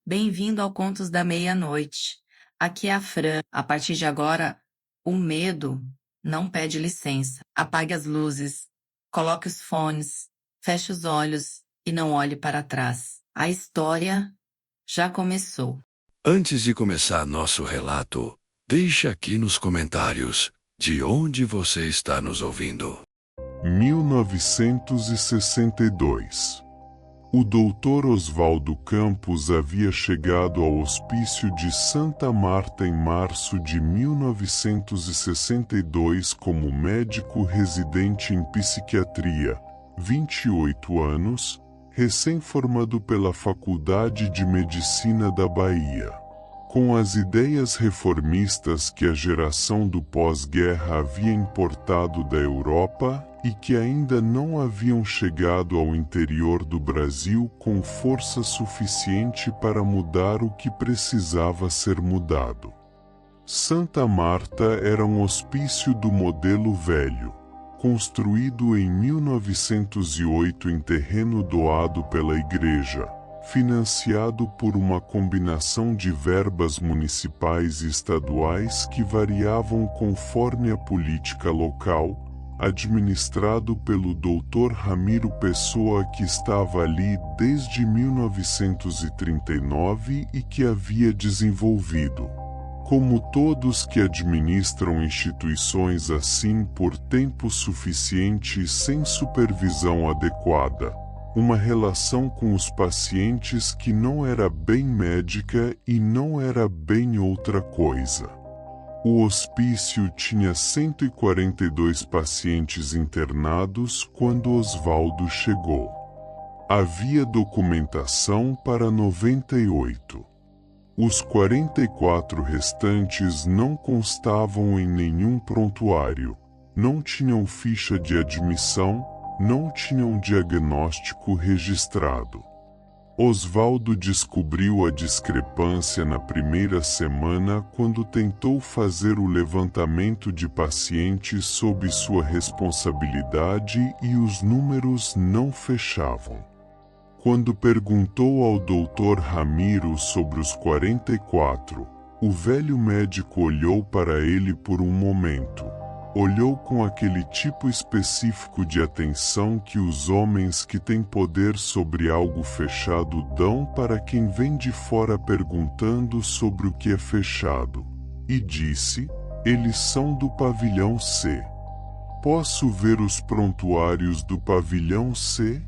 Bem-vindo ao Contos da Meia-Noite. Aqui é a Fran. A partir de agora, o medo não pede licença. Apague as luzes, coloque os fones, feche os olhos e não olhe para trás. A história já começou. Antes de começar nosso relato, deixe aqui nos comentários de onde você está nos ouvindo. 1962. O doutor Oswaldo Campos havia chegado ao hospício de Santa Marta em março de 1962 como médico residente em psiquiatria, 28 anos, recém-formado pela Faculdade de Medicina da Bahia. Com as ideias reformistas que a geração do pós-guerra havia importado da Europa e que ainda não haviam chegado ao interior do Brasil com força suficiente para mudar o que precisava ser mudado. Santa Marta era um hospício do modelo velho, construído em 1908 em terreno doado pela igreja, financiado por uma combinação de verbas municipais e estaduais que variavam conforme a política local, administrado pelo Dr. Ramiro Pessoa, que estava ali desde 1939 e que havia desenvolvido, como todos que administram instituições assim por tempo suficiente e sem supervisão adequada, uma relação com os pacientes que não era bem médica e não era bem outra coisa. O hospício tinha 142 pacientes internados quando Oswaldo chegou. Havia documentação para 98. Os 44 restantes não constavam em nenhum prontuário, não tinham ficha de admissão, não tinham diagnóstico registrado. Oswaldo descobriu a discrepância na primeira semana quando tentou fazer o levantamento de pacientes sob sua responsabilidade e os números não fechavam. Quando perguntou ao Dr. Ramiro sobre os 44, o velho médico olhou para ele por um momento. Olhou com aquele tipo específico de atenção que os homens que têm poder sobre algo fechado dão para quem vem de fora perguntando sobre o que é fechado, e disse: "Eles são do pavilhão C. Posso ver os prontuários do pavilhão C?"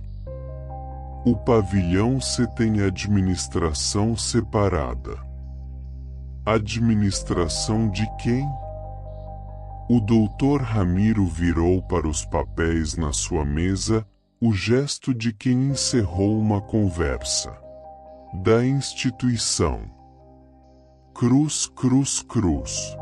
O pavilhão C tem administração separada. Administração de quem? O doutor Ramiro virou para os papéis na sua mesa, o gesto de quem encerrou uma conversa. Da instituição. Cruz, cruz, cruz.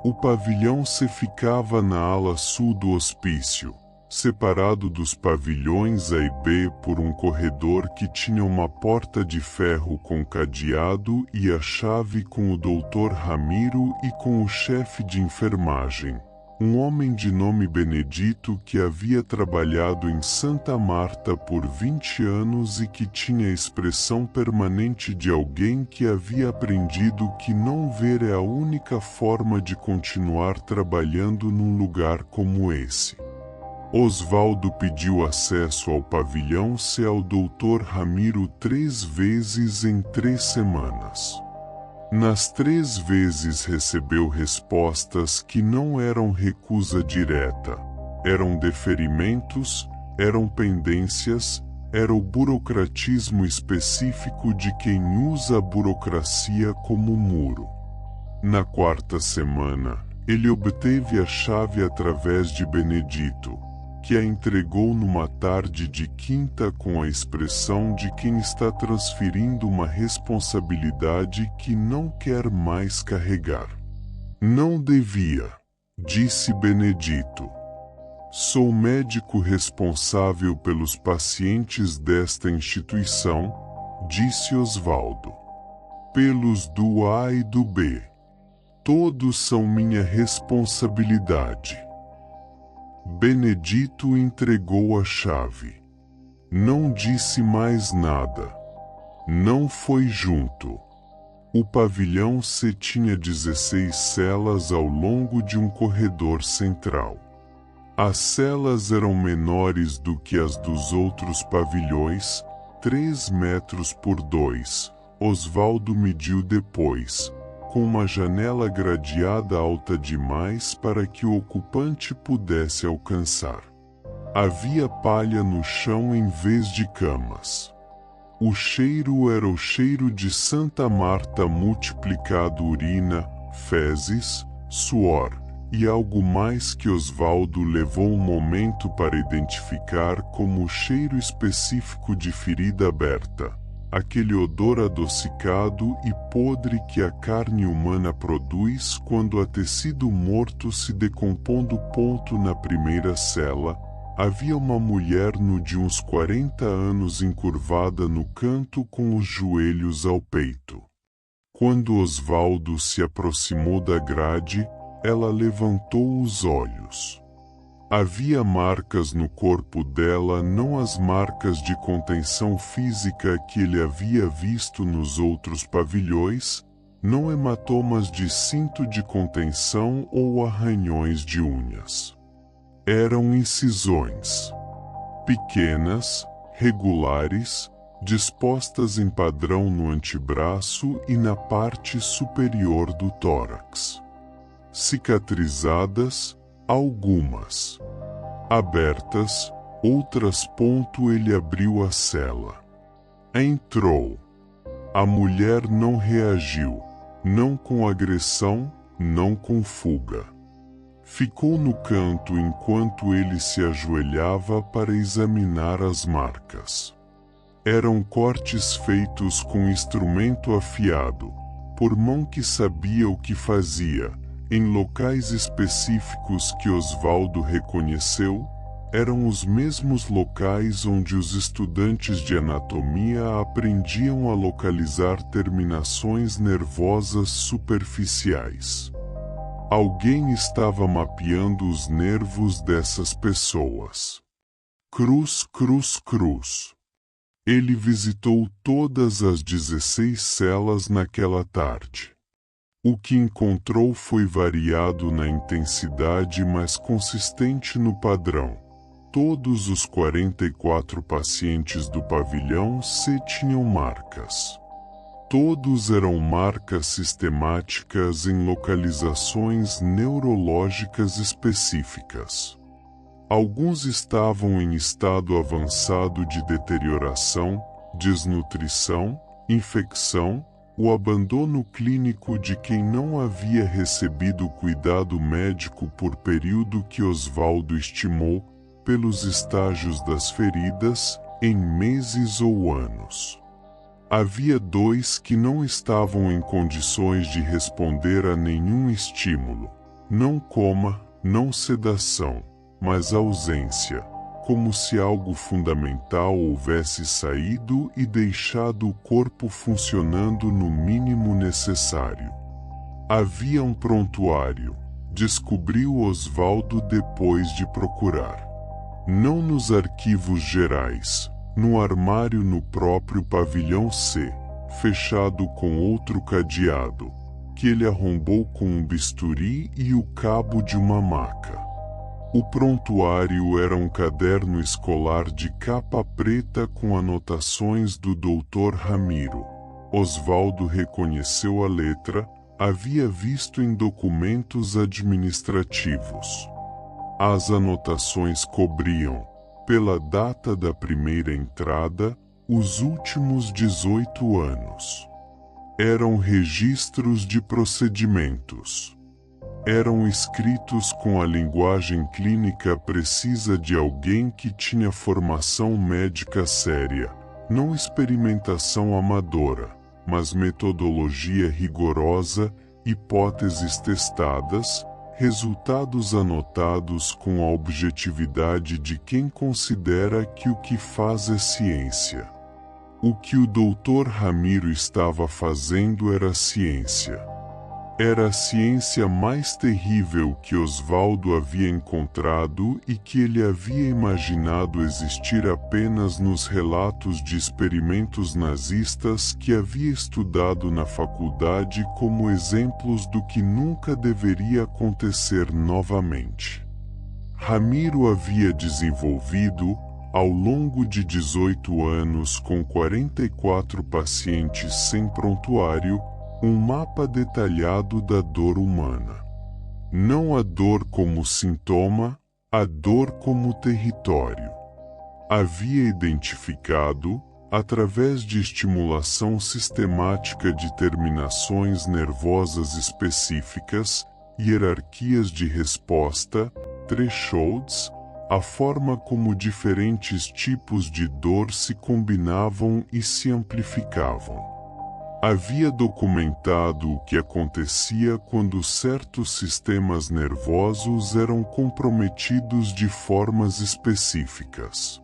O pavilhão C ficava na ala sul do hospício, separado dos pavilhões A e B por um corredor que tinha uma porta de ferro com cadeado e a chave com o Dr. Ramiro e com o chefe de enfermagem, um homem de nome Benedito que havia trabalhado em Santa Marta por 20 anos e que tinha a expressão permanente de alguém que havia aprendido que não ver é a única forma de continuar trabalhando num lugar como esse. Oswaldo pediu acesso ao pavilhão C ao Dr. Ramiro 3 vezes em 3 semanas. Nas 3 vezes recebeu respostas que não eram recusa direta, eram deferimentos, eram pendências, era o burocratismo específico de quem usa a burocracia como muro. Na 4ª semana, ele obteve a chave através de Benedito, que a entregou numa tarde de quinta com a expressão de quem está transferindo uma responsabilidade que não quer mais carregar. Não devia, disse Benedito. Sou médico responsável pelos pacientes desta instituição, disse Oswaldo. Pelos do A e do B. Todos são minha responsabilidade. Benedito entregou a chave. Não disse mais nada. Não foi junto. O pavilhão C tinha 16 celas ao longo de um corredor central. As celas eram menores do que as dos outros pavilhões, 3 metros por 2, Osvaldo mediu depois, com uma janela gradeada alta demais para que o ocupante pudesse alcançar. Havia palha no chão em vez de camas. O cheiro era o cheiro de Santa Marta multiplicado urina, fezes, suor, e algo mais que Osvaldo levou um momento para identificar como o cheiro específico de ferida aberta, aquele odor adocicado e podre que a carne humana produz quando há tecido morto se decompondo. Na primeira cela, havia uma mulher de uns 40 anos encurvada no canto com os joelhos ao peito. Quando Osvaldo se aproximou da grade, ela levantou os olhos. Havia marcas no corpo dela, não as marcas de contenção física que ele havia visto nos outros pavilhões, não hematomas de cinto de contenção ou arranhões de unhas. Eram incisões. Pequenas, regulares, dispostas em padrão no antebraço e na parte superior do tórax. Cicatrizadas, algumas. Abertas, outras. Ele abriu a cela. Entrou. A mulher não reagiu, não com agressão, não com fuga. Ficou no canto enquanto ele se ajoelhava para examinar as marcas. Eram cortes feitos com instrumento afiado, por mão que sabia o que fazia, em locais específicos que Osvaldo reconheceu. Eram os mesmos locais onde os estudantes de anatomia aprendiam a localizar terminações nervosas superficiais. Alguém estava mapeando os nervos dessas pessoas. Cruz, cruz, cruz. Ele visitou todas as 16 celas naquela tarde. O que encontrou foi variado na intensidade, mas consistente no padrão. Todos os 44 pacientes do pavilhão C tinham marcas. Todos eram marcas sistemáticas em localizações neurológicas específicas. Alguns estavam em estado avançado de deterioração, desnutrição, infecção, o abandono clínico de quem não havia recebido cuidado médico por período que Osvaldo estimou, pelos estágios das feridas, em meses ou anos. Havia 2 que não estavam em condições de responder a nenhum estímulo, não coma, não sedação, mas ausência, como se algo fundamental houvesse saído e deixado o corpo funcionando no mínimo necessário. Havia um prontuário, descobriu Osvaldo depois de procurar. Não nos arquivos gerais, no armário no próprio pavilhão C, fechado com outro cadeado, que ele arrombou com um bisturi e o cabo de uma maca. O prontuário era um caderno escolar de capa preta com anotações do Dr. Ramiro. Osvaldo reconheceu a letra, havia visto em documentos administrativos. As anotações cobriam, pela data da primeira entrada, os últimos 18 anos. Eram registros de procedimentos. Eram escritos com a linguagem clínica precisa de alguém que tinha formação médica séria, não experimentação amadora, mas metodologia rigorosa, hipóteses testadas, resultados anotados com a objetividade de quem considera que o que faz é ciência. O que o Dr. Ramiro estava fazendo era ciência. Era a ciência mais terrível que Oswaldo havia encontrado e que ele havia imaginado existir apenas nos relatos de experimentos nazistas que havia estudado na faculdade como exemplos do que nunca deveria acontecer novamente. Ramiro havia desenvolvido, ao longo de 18 anos com 44 pacientes sem prontuário, um mapa detalhado da dor humana. Não a dor como sintoma, a dor como território. Havia identificado, através de estimulação sistemática de terminações nervosas específicas, hierarquias de resposta, thresholds, a forma como diferentes tipos de dor se combinavam e se amplificavam. Havia documentado o que acontecia quando certos sistemas nervosos eram comprometidos de formas específicas.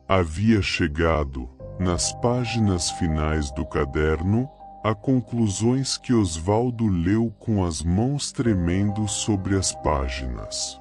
Havia chegado, nas páginas finais do caderno, a conclusões que Oswaldo leu com as mãos tremendo sobre as páginas.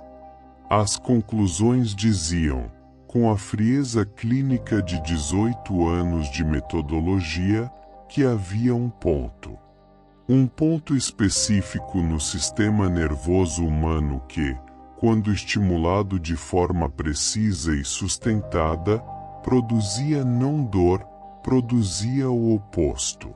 As conclusões diziam, com a frieza clínica de 18 anos de metodologia, que havia um ponto específico no sistema nervoso humano que, quando estimulado de forma precisa e sustentada, produzia não dor, produzia o oposto.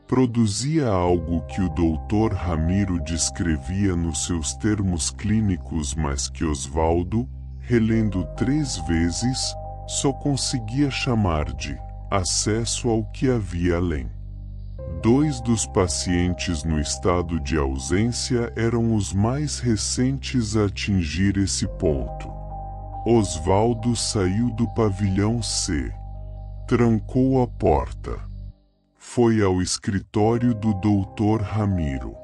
Produzia algo que o Dr. Ramiro descrevia nos seus termos clínicos, mas que Oswaldo, relendo 3 vezes, só conseguia chamar de acesso ao que havia além. 2 dos pacientes no estado de ausência eram os mais recentes a atingir esse ponto. Oswaldo saiu do pavilhão C. Trancou a porta. Foi ao escritório do Dr. Ramiro.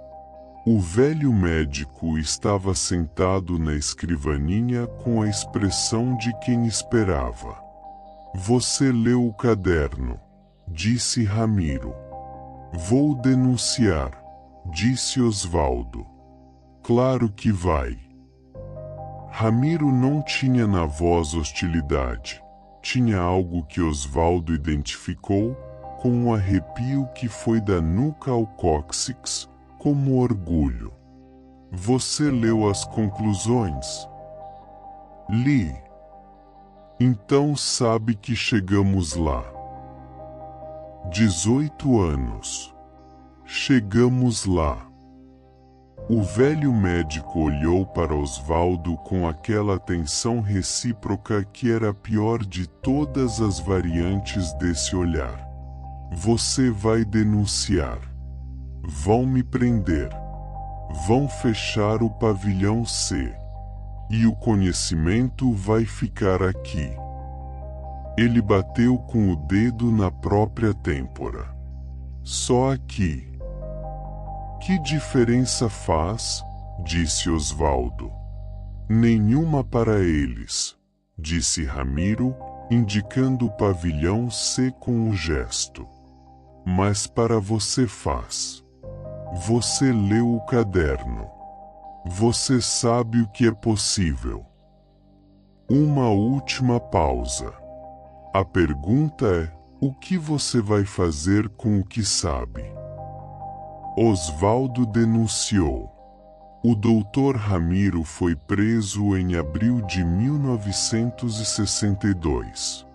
O velho médico estava sentado na escrivaninha com a expressão de quem esperava. Você leu o caderno, disse Ramiro. Vou denunciar, disse Oswaldo. Claro que vai. Ramiro não tinha na voz hostilidade. Tinha algo que Oswaldo identificou, com um arrepio que foi da nuca ao cóccix, como orgulho. Você leu as conclusões? Li. Então sabe que chegamos lá. 18 anos. Chegamos lá. O velho médico olhou para Oswaldo com aquela atenção recíproca que era a pior de todas as variantes desse olhar. Você vai denunciar. Vão me prender. Vão fechar o pavilhão C. E o conhecimento vai ficar aqui. Ele bateu com o dedo na própria têmpora. Só aqui. Que diferença faz? Disse Oswaldo. Nenhuma para eles, disse Ramiro, indicando o pavilhão C com um gesto. Mas para você faz. Você leu o caderno. Você sabe o que é possível. Uma última pausa. A pergunta é, o que você vai fazer com o que sabe? Oswaldo denunciou. O Dr. Ramiro foi preso em abril de 1962.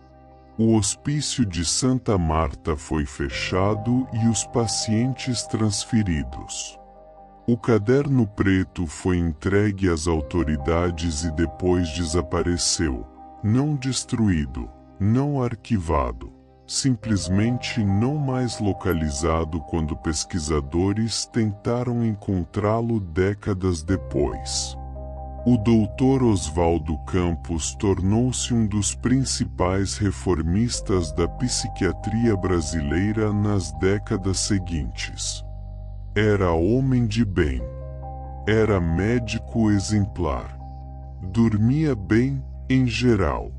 O hospício de Santa Marta foi fechado e os pacientes transferidos. O caderno preto foi entregue às autoridades e depois desapareceu, não destruído, não arquivado, simplesmente não mais localizado quando pesquisadores tentaram encontrá-lo décadas depois. O Dr. Oswaldo Campos tornou-se um dos principais reformistas da psiquiatria brasileira nas décadas seguintes. Era homem de bem. Era médico exemplar. Dormia bem, em geral.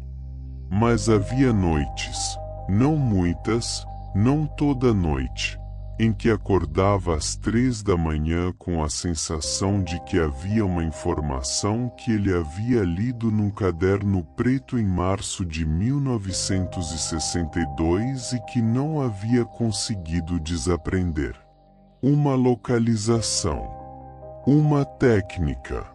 Mas havia noites, não muitas, não toda noite, em que acordava às 3 da manhã com a sensação de que havia uma informação que ele havia lido num caderno preto em março de 1962 e que não havia conseguido desaprender. Uma localização. Uma técnica.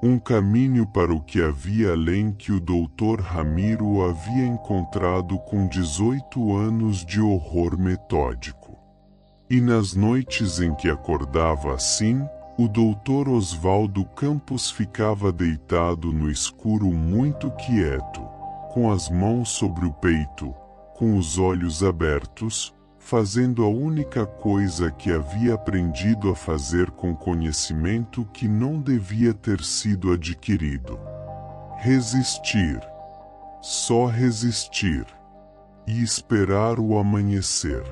Um caminho para o que havia além que o Dr. Ramiro havia encontrado com 18 anos de horror metódico. E nas noites em que acordava assim, o Dr. Oswaldo Campos ficava deitado no escuro muito quieto, com as mãos sobre o peito, com os olhos abertos, fazendo a única coisa que havia aprendido a fazer com conhecimento que não devia ter sido adquirido. Resistir. Só resistir. E esperar o amanhecer.